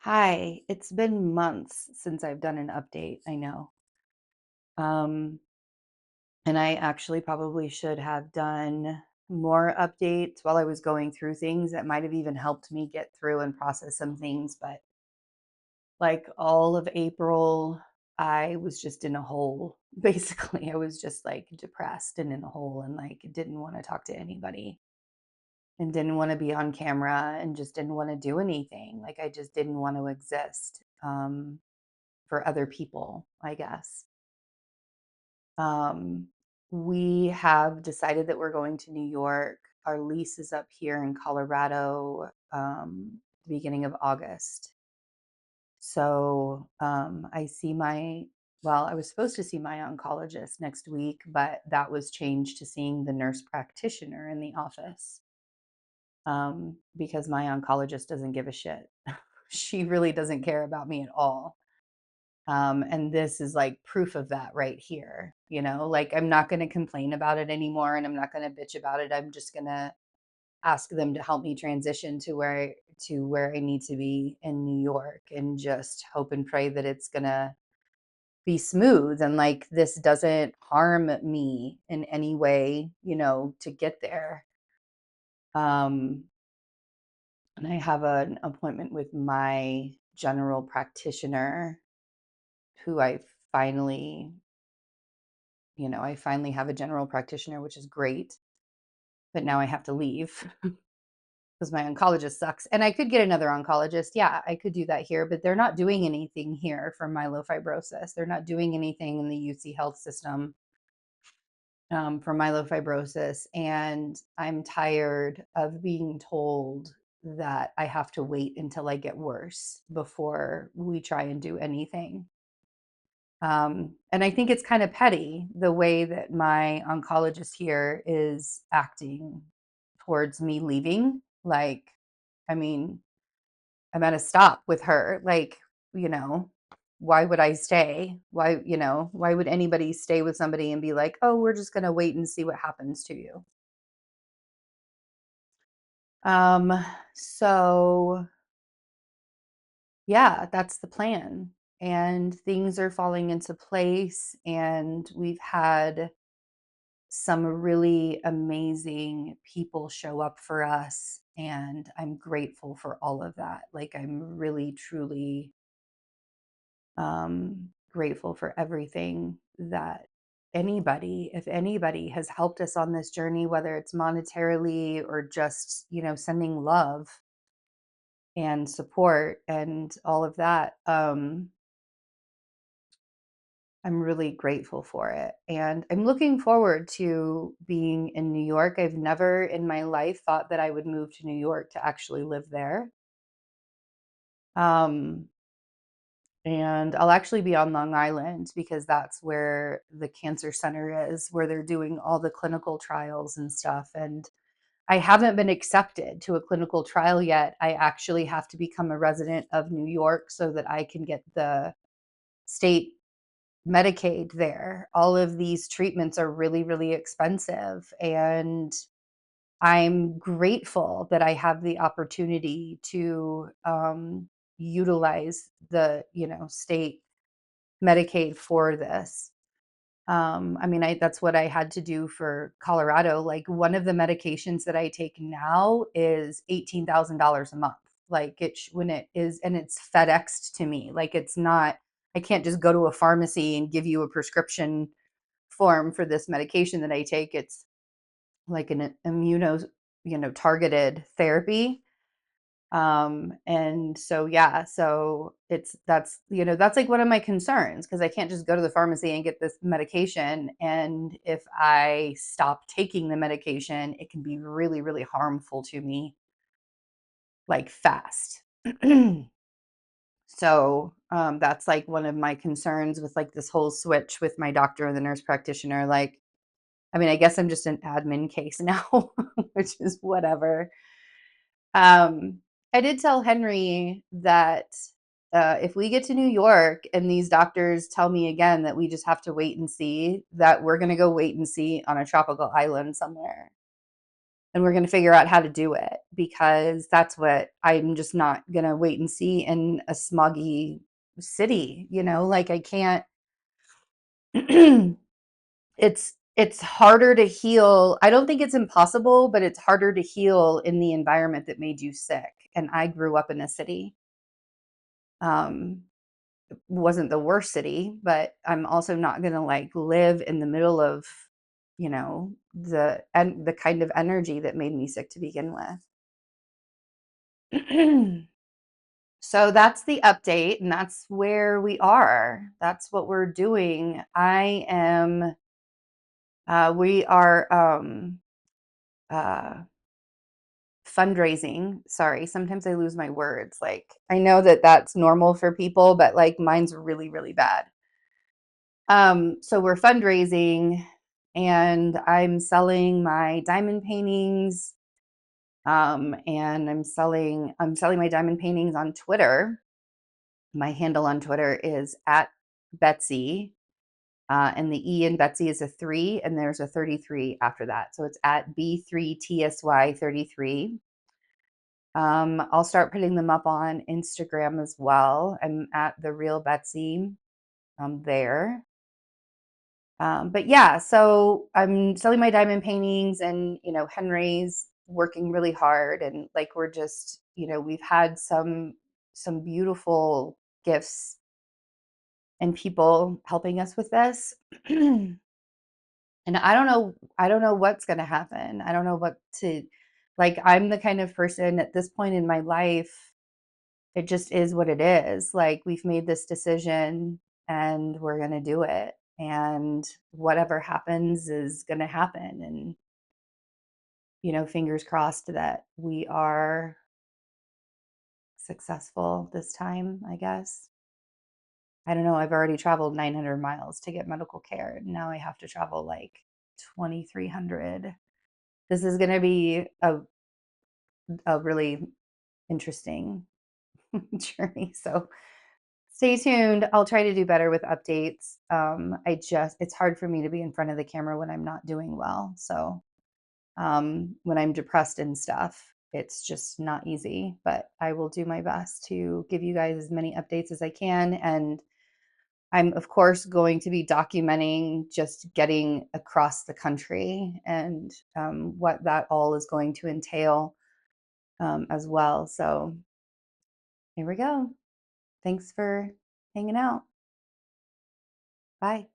Hi, it's been months since I've done an update, I know. Um, and I actually probably should have done more updates while I was going through things that might have even helped me get through and process some things. But like all of April, I was just in a hole. Basically, I was just like depressed and in a hole and like didn't want to talk to anybody and didn't want to be on camera and just didn't want to do anything. Like I just didn't want to exist. For other people, I guess. Um, we have decided that we're going to New York. Our lease is up here in Colorado, the beginning of August. So I was supposed to see my oncologist next week, but that was changed to seeing the nurse practitioner in the office because my oncologist doesn't give a shit. She really doesn't care about me at all. And this is like proof of that right here. Like I'm not going to complain about it anymore and I'm not going to bitch about it. I'm just going to ask them to help me transition to where I need to be in New York and just hope and pray that it's going to be smooth and like this doesn't harm me in any way, to get there. Um and I have an appointment with my general practitioner who finally I finally have a general practitioner, which is great, but now I have to leave because my oncologist sucks. And I could get another oncologist. Yeah, I could do that here, but they're not doing anything here for myelofibrosis. They're not doing anything in the UC health system for myelofibrosis. And I'm tired of being told that I have to wait until I get worse before we try and do anything. And I think it's kind of petty the way that my oncologist here is acting towards me leaving. Like, I mean, I'm at a stop with her. Like, you know, why would I stay? Why would anybody stay with somebody and be like, oh, we're just going to wait and see what happens to you? Um, so yeah, that's the plan. And things are falling into place. And we've had some really amazing people show up for us, and I'm grateful for all of that. Like, I'm really truly grateful for everything that if anybody has helped us on this journey, whether it's monetarily or just, sending love and support and all of that. I'm really grateful for it. And I'm looking forward to being in New York. I've never in my life thought that I would move to New York to actually live there. Um, and I'll actually be on Long Island because that's where the cancer center is, where they're doing all the clinical trials and stuff. And I haven't been accepted to a clinical trial yet. I actually have to become a resident of New York so that I can get the state Medicaid there. All of these treatments are really, really expensive. And I'm grateful that I have the opportunity to utilize the, state Medicaid for this. I mean, that's what I had to do for Colorado. Like one of the medications that I take now is $18,000 a month. Like when it is, and it's FedExed to me. Like it's not, I can't just go to a pharmacy and give you a prescription form for this medication that I take. It's like an targeted therapy. And so, yeah, so that's like one of my concerns because I can't just go to the pharmacy and get this medication. And if I stop taking the medication, it can be really, really harmful to me, like fast. So that's like one of my concerns with like this whole switch with my doctor and the nurse practitioner. Like, I mean, I guess I'm just an admin case now, which is whatever. Um, I did tell Henry that if we get to New York and these doctors tell me again that we just have to wait and see, that we're going to go wait and see on a tropical island somewhere. and we're going to figure out how to do it, because that's what I'm just not going to wait and see in a smoggy city, like I can't. It's harder to heal. I don't think it's impossible, but it's harder to heal in the environment that made you sick. And I grew up in a city. Um, wasn't the worst city, but I'm also not going to like live in the middle of, the kind of energy that made me sick to begin with. So that's the update, and that's where we are. That's what we're doing. We are uh, fundraising. Sorry, sometimes I lose my words. Like, I know that that's normal for people, but like mine's really, really bad. So we're fundraising, and I'm selling my diamond paintings. And I'm selling my diamond paintings on Twitter. My handle on Twitter is at Betsy. And the E in Betsy is a 3, and there's a 33 after that. So it's at B3TSY33. I'll start putting them up on Instagram as well. I'm at the real Betsy there. But yeah, so I'm selling my diamond paintings, and Henry's working really hard, and like we're just, we've had some beautiful gifts and people helping us with this. And I don't know what's going to happen. I don't know what to, like, I'm the kind of person at this point in my life, it just is what it is. Like, we've made this decision and we're going to do it. And whatever happens is going to happen. And, fingers crossed that we are successful this time, I guess. I don't know. I've already traveled 900 miles to get medical care. Now I have to travel like 2,300. This is going to be a really interesting journey. So stay tuned. I'll try to do better with updates. It's hard for me to be in front of the camera when I'm not doing well. So when I'm depressed and stuff, it's just not easy, but I will do my best to give you guys as many updates as I can. And I'm, of course, going to be documenting just getting across the country, and what that all is going to entail, as well. So here we go. Thanks for hanging out. Bye.